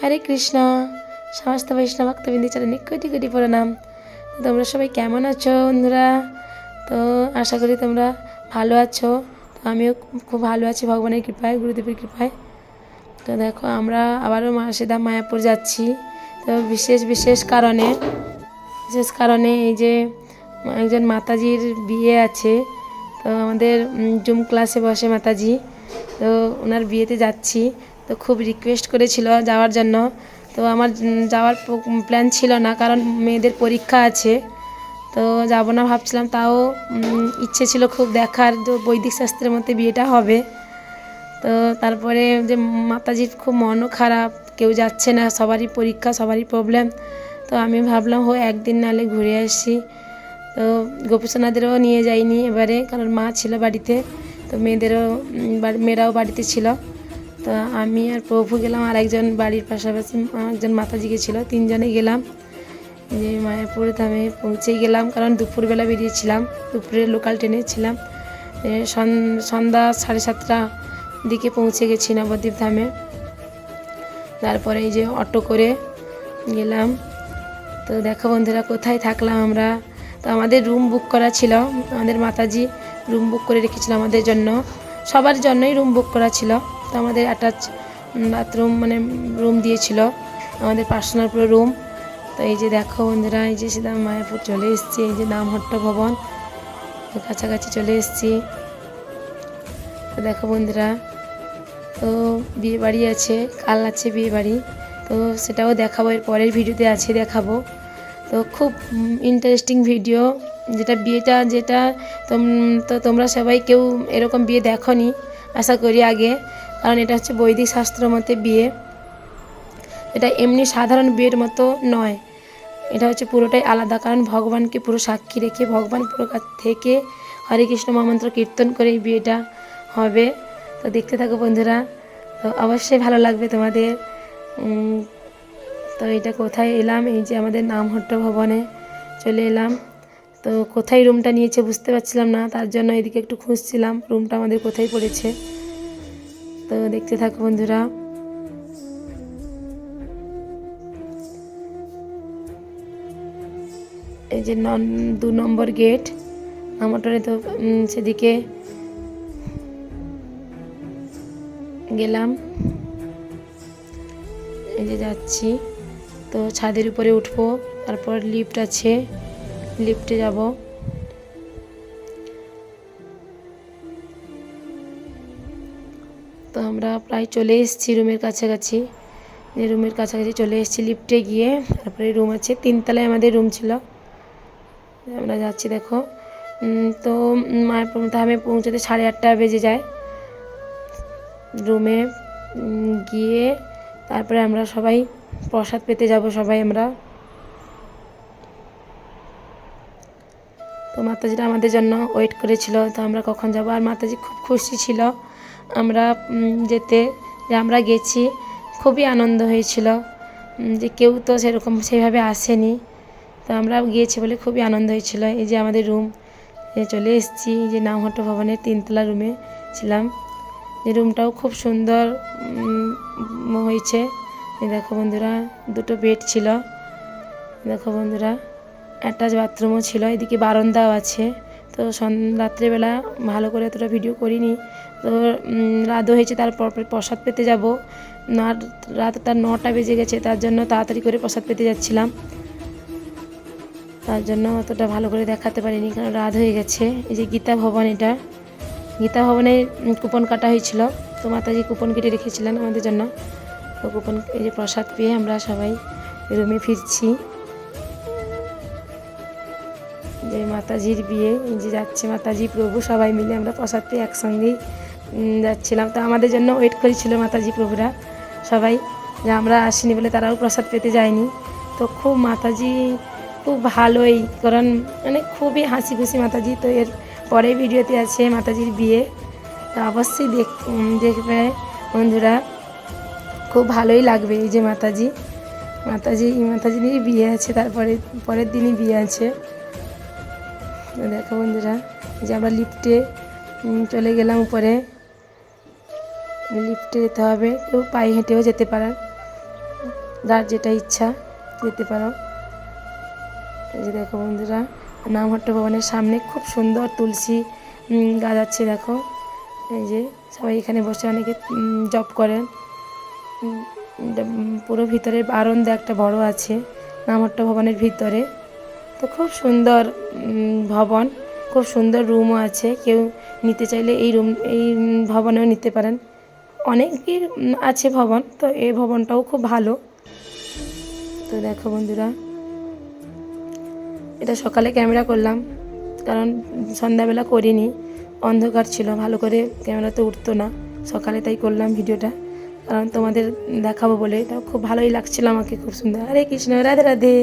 হরে কৃষ্ণ। সমস্ত বৈষ্ণব ভক্তবৃন্দের চরণে কোটি কোটি প্রণাম। তোমরা সবাই কেমন আছো বন্ধুরা? তো আশা করি তোমরা ভালো আছো। তো আমিও খুব ভালো আছি ভগবানের কৃপায়, গুরুদেবের কৃপায়। তো দেখো আমরা আবারও সিধা মায়াপুর যাচ্ছি। তো বিশেষ কারণে এই যে একজন মাতাজির বিয়ে আছে। তো আমাদের জুম ক্লাসে বসে মাতাজি, তো ওনার বিয়েতে যাচ্ছি। তো খুব রিকোয়েস্ট করেছিল যাওয়ার জন্য। তো আমার যাওয়ার প্ল্যান ছিল না, কারণ মেয়েদের পরীক্ষা আছে। তো যাব না ভাবছিলাম, তাও ইচ্ছে ছিল খুব দেখার, তো বৈদিক শাস্ত্রের মধ্যে বিয়েটা হবে। তো তারপরে যে মাতাজির খুব মনও খারাপ, কেউ যাচ্ছে না, সবারই পরীক্ষা, সবারই প্রবলেম। তো আমি ভাবলাম একদিন নাহলে ঘুরে আসি। তো গোপীসোনাদেরও নিয়ে যাইনি এবারে, কারণ মা ছিল বাড়িতে। তো মেয়েরাও বাড়িতে ছিল। তো আমি আর প্রভু গেলাম, আর একজন বাড়ির পাশাপাশি একজন মাতাজি গেছিলো, তিনজনে গেলাম। যে মায়াপুর ধামে পৌঁছেই গেলাম, কারণ দুপুরবেলা বেরিয়েছিলাম, দুপুরে লোকাল ট্রেনে ছিলাম। সন্ধ্যা 7:30 দিকে পৌঁছে গেছি নবদ্বীপ ধামে। তারপরে এই যে অটো করে গেলাম। তো দেখো বন্ধুরা কোথায় থাকলাম আমরা। তো আমাদের রুম বুক করা ছিল, আমাদের মাতাজি রুম বুক করে রেখেছিল আমাদের জন্য, সবার জন্যই রুম বুক করা ছিল। তো আমাদের অ্যাটাচ বাথরুম মানে রুম দিয়েছিল, আমাদের পার্সোনাল পুরো রুম। তো এই যে দেখো বন্ধুরা, এই যে সিধা মায়াপুর চলে এসেছি, এই যে নামহট্ট ভবন কাছাকাছি চলে এসেছি। তো দেখো বন্ধুরা, তো বিয়ে বাড়ি আছে, কাল আছে বিয়ে বাড়ি। তো সেটাও দেখাবো, এর পরের ভিডিওতে আছে দেখাবো। তো খুব ইন্টারেস্টিং ভিডিও, যেটা তো তোমরা সবাই কেউ এরকম বিয়ে দেখোনি আশা করি আগে, কারণ এটা হচ্ছে বৈদিক শাস্ত্র মতে বিয়ে। এটা এমনি সাধারণ বিয়ের মতো নয়, এটা হচ্ছে পুরোটাই আলাদা, কারণ ভগবানকে পুরো সাক্ষী রেখে, ভগবান পুরো কাছ থেকে হরে কৃষ্ণ মহামন্ত্র কীর্তন করে এই বিয়েটা হবে। তো দেখতে থাকো বন্ধুরা, তো অবশ্যই ভালো লাগবে তোমাদের। তো এটা কোথায় এলাম, এই যে আমাদের নামহট্ট ভবনে চলে এলাম। তো কোথায় রুমটা নিয়েছে বুঝতে পারছিলাম না, তার জন্য এদিকে একটু খুঁজছিলাম রুমটা আমাদের কোথায় পড়েছে। তো দেখতে থাকো বন্ধুরা। এই যে 2 নম্বর গেট নামহট্টে। তো সেদিকে গেলাম, এই যে যাচ্ছি। তো ছাদের উপরে উঠবো, তারপর লিফট আছে, লিফটে যাব। তো আমরা প্রায় চলে এসেছি রুমের কাছাকাছি, চলে এসেছি লিফটে গিয়ে। তারপরে রুম আছে, 3 তলায় আমাদের রুম ছিল। আমরা যাচ্ছি দেখো। তো মায়াপুর ধামে পৌঁছতে 8:30 বেজে যায়। রুমে গিয়ে তারপরে আমরা সবাই প্রসাদ পেতে যাব সবাই আমরা। তো মাতাজিরা আমাদের জন্য ওয়েট করেছিল, তো আমরা কখন যাব। আর মাতাজি খুব খুশি ছিল আমরা যেতে, যে আমরা গেছি। খুবই আনন্দ হয়েছিল, যে কেউ তো সেইভাবে আসেনি। তো আমরা গিয়েছি বলে খুবই আনন্দ হয়েছিল। এই যে আমাদের রুম চলে এসেছি, যে নামহট্ট ভবনের 3 তলা রুমে ছিলাম। এই রুমটাও খুব সুন্দর হয়েছে। দেখো বন্ধুরা, 2টো বেড ছিল। দেখো বন্ধুরা, অ্যাটাচ বাথরুমও ছিল, এদিকে বারান্দাও আছে। তো রাত্রেবেলা ভালো করে এতটা ভিডিও করিনি। তো রাত হয়েছে, তারপর প্রসাদ পেতে যাব। রাতটা 9টা বেজে গেছে, তার জন্য তাড়াতাড়ি করে প্রসাদ পেতে যাচ্ছিলাম। তার জন্য অতটা ভালো করে দেখাতে পারিনি, কারণ রাত হয়ে গেছে। এই যে গীতা ভবন, এটা গীতা ভবনে কুপন কাটা হয়েছিল। তো মাতাজি কুপন কেটে রেখেছিলেন আমাদের জন্য। তো কুপন, এই যে প্রসাদ পেয়ে আমরা সবাই রুমে ফিরছি। যে মাতাজির বিয়ে, যে যাচ্ছে মাতাজি প্রভু, সবাই মিলে আমরা প্রসাদ পেয়ে একসঙ্গেই যাচ্ছিলাম। তো আমাদের জন্য ওয়েট করেছিল মাতাজি প্রভুরা সবাই, যে আমরা আসিনি বলে তারাও প্রসাদ পেতে যায়নি। তো খুব মাতাজি খুব ভালোই, কারণ মানে খুবই হাসি খুশি মাতাজি। তো এর পরে ভিডিওতে আছে মাতাজির বিয়ে, তো অবশ্যই দেখবে বন্ধুরা, খুব ভালোই লাগবে। এই যে মাতাজিরই বিয়ে আছে, তারপরে পরের দিনই বিয়ে আছে। দেখো বন্ধুরা, যে আমরা লিফটে চলে গেলাম উপরে। লিফটে যেতে হবে, কেউ পায়ে হেঁটেও যেতে পারেন। যার যেটা ইচ্ছা যেতে পারো। এই যে দেখো বন্ধুরা, নামহট্ট ভবনের সামনে খুব সুন্দর তুলসী গাছ আছে দেখো। এই যে সবাই এখানে বসে অনেকে জব করেন। পুরো ভিতরে বারান্দা একটা বড় আছে নামহট্ট ভবনের ভিতরে। তো খুব সুন্দর ভবন, খুব সুন্দর রুমও আছে। কেউ নিতে চাইলে এই ভবনেও নিতে পারেন। অনেকের আছে ভবন, তো এই ভবনটাও খুব ভালো। তো দেখো বন্ধুরা, এটা সকালে ক্যামেরা করলাম, কারণ সন্ধ্যাবেলা করিনি, অন্ধকার ছিল, ভালো করে ক্যামেরাতে উঠতো না। সকালে তাই করলাম ভিডিওটা, কারণ তোমাদের দেখাবো বলে। এটা খুব ভালোই লাগছিল আমাকে, খুব সুন্দর। হরে কৃষ্ণ, রাধে রাধে।